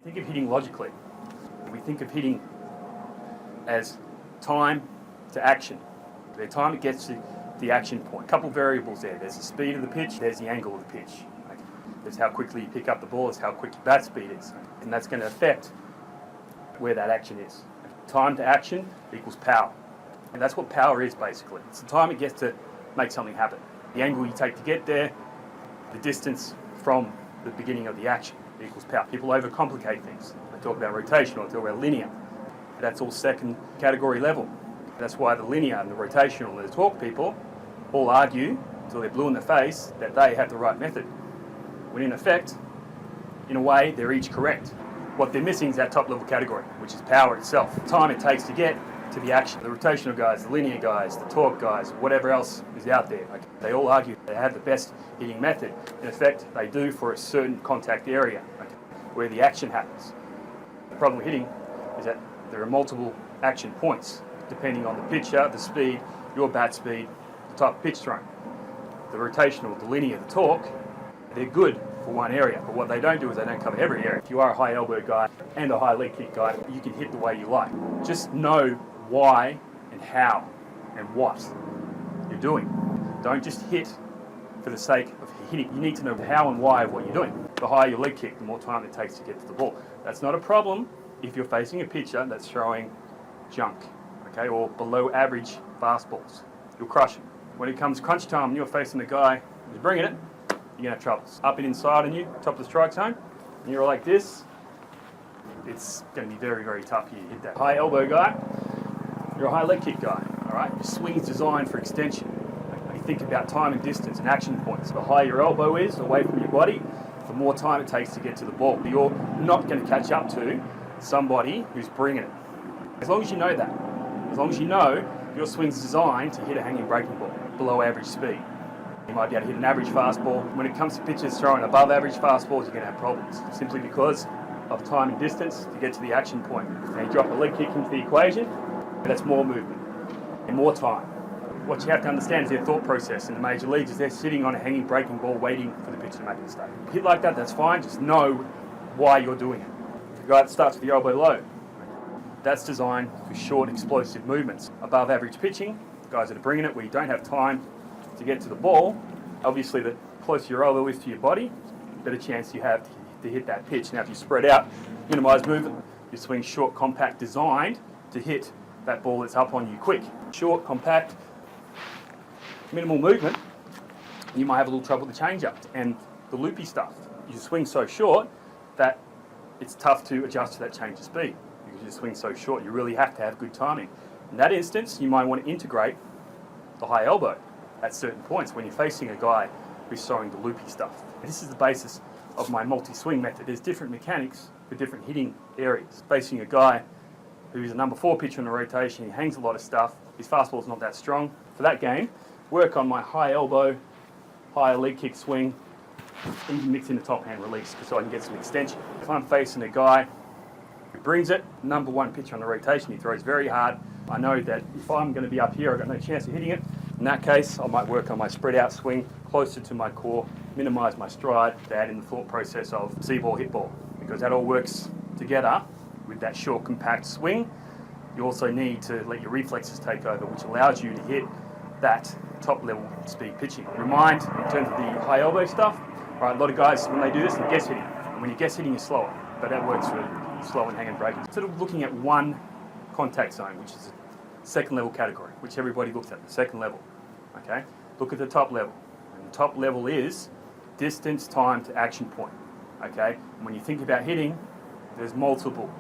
Think of hitting logically. We think of hitting as time to action. The time it gets to the action point. A couple variables there. There's the speed of the pitch, there's the angle of the pitch. Okay. There's how quickly you pick up the ball, there's how quick your bat speed is. And that's going to affect where that action is. Time to action equals power. And that's what power is basically. It's the time it gets to make something happen. The angle you take to get there, the distance from the beginning of the action equals power. People overcomplicate things. They talk about rotational, they talk about linear. That's all second category level. That's why the linear and the rotational and the torque people all argue until they're blue in the face that they have the right method. When in effect, in a way, they're each correct. What they're missing is that top level category, which is power itself. The time it takes to get to the action. The rotational guys, the linear guys, the torque guys, whatever else is out there, okay, they all argue they have the best hitting method. In effect, they do for a certain contact area, okay, where the action happens. The problem with hitting is that there are multiple action points, depending on the pitcher, the speed, your bat speed, the type of pitch thrown. The rotational, the linear, the torque, they're good for one area, but what they don't do is they don't cover every area. If you are a high elbow guy and a high leg kick guy, you can hit the way you like. Just know why and how and what you're doing. Don't just hit for the sake of hitting. You need to know how and why of what you're doing. The higher your leg kick, the more time it takes to get to the ball. That's not a problem if you're facing a pitcher that's throwing junk, okay, or below average fastballs. You'll crush him. When it comes crunch time and you're facing a guy who's bringing it, you're going to have troubles. Up and inside on you, top of the strike zone, and you're like this, it's going to be very, very tough for you to hit that. High elbow guy, you're a high leg kick guy, all right? Your swing is designed for extension. You think about time and distance and action points. The higher your elbow is away from your body, the more time it takes to get to the ball. You're not going to catch up to somebody who's bringing it. As long as you know that, as long as you know your swing's designed to hit a hanging breaking ball below average speed. You might be able to hit an average fastball. When it comes to pitchers throwing above average fastballs, you're going to have problems, simply because of time and distance to get to the action point. Now you drop a leg kick into the equation, that's more movement and more time. What you have to understand is their thought process in the major leagues is they're sitting on a hanging breaking ball waiting for the pitcher to make a mistake. Hit like that, that's fine, just know why you're doing it. The guy that starts with the elbow low, that's designed for short explosive movements. Above average pitching, guys that are bringing it where you don't have time to get to the ball, obviously the closer your elbow is to your body, the better chance you have to hit that pitch. Now if you spread out, minimize movement, your swing's short, compact, designed to hit that ball that's up on you quick. Short, compact, minimal movement, you might have a little trouble with the changeup and the loopy stuff. You swing so short that it's tough to adjust to that change of speed because you swing so short. You really have to have good timing. In that instance, you might want to integrate the high elbow at certain points when you're facing a guy who's throwing the loopy stuff. This is the basis of my multi-swing method. There's different mechanics for different hitting areas. Facing a guy who's a number 4 pitcher in the rotation, he hangs a lot of stuff, his fastball's not that strong. For that game, work on my high elbow, higher leg kick swing, even mix in the top hand release so I can get some extension. If I'm facing a guy who brings it, number 1 pitcher on the rotation, he throws very hard, I know that if I'm going to be up here, I've got no chance of hitting it. In that case, I might work on my spread out swing closer to my core, minimize my stride, to add in the thought process of see ball, hit ball, because that all works together with that short, compact swing. You also need to let your reflexes take over, which allows you to hit that top level speed pitching. Remind, in terms of the high elbow stuff, all right, a lot of guys, when they do this, they're guess hitting. And when you guess hitting, you're slower, but that works for slow and hang and break. Instead of looking at one contact zone, which is a second level category, which everybody looks at, the second level, okay? Look at the top level. And the top level is distance, time to action point, okay? And when you think about hitting, there's multiple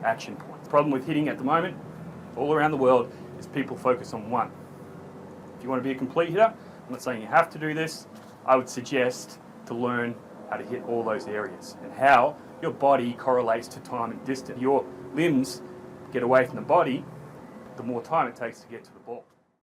action points. The problem with hitting at the moment, all around the world, is people focus on one. If you want to be a complete hitter, I'm not saying you have to do this, I would suggest to learn how to hit all those areas and how your body correlates to time and distance. Your limbs get away from the body, the more time it takes to get to the ball.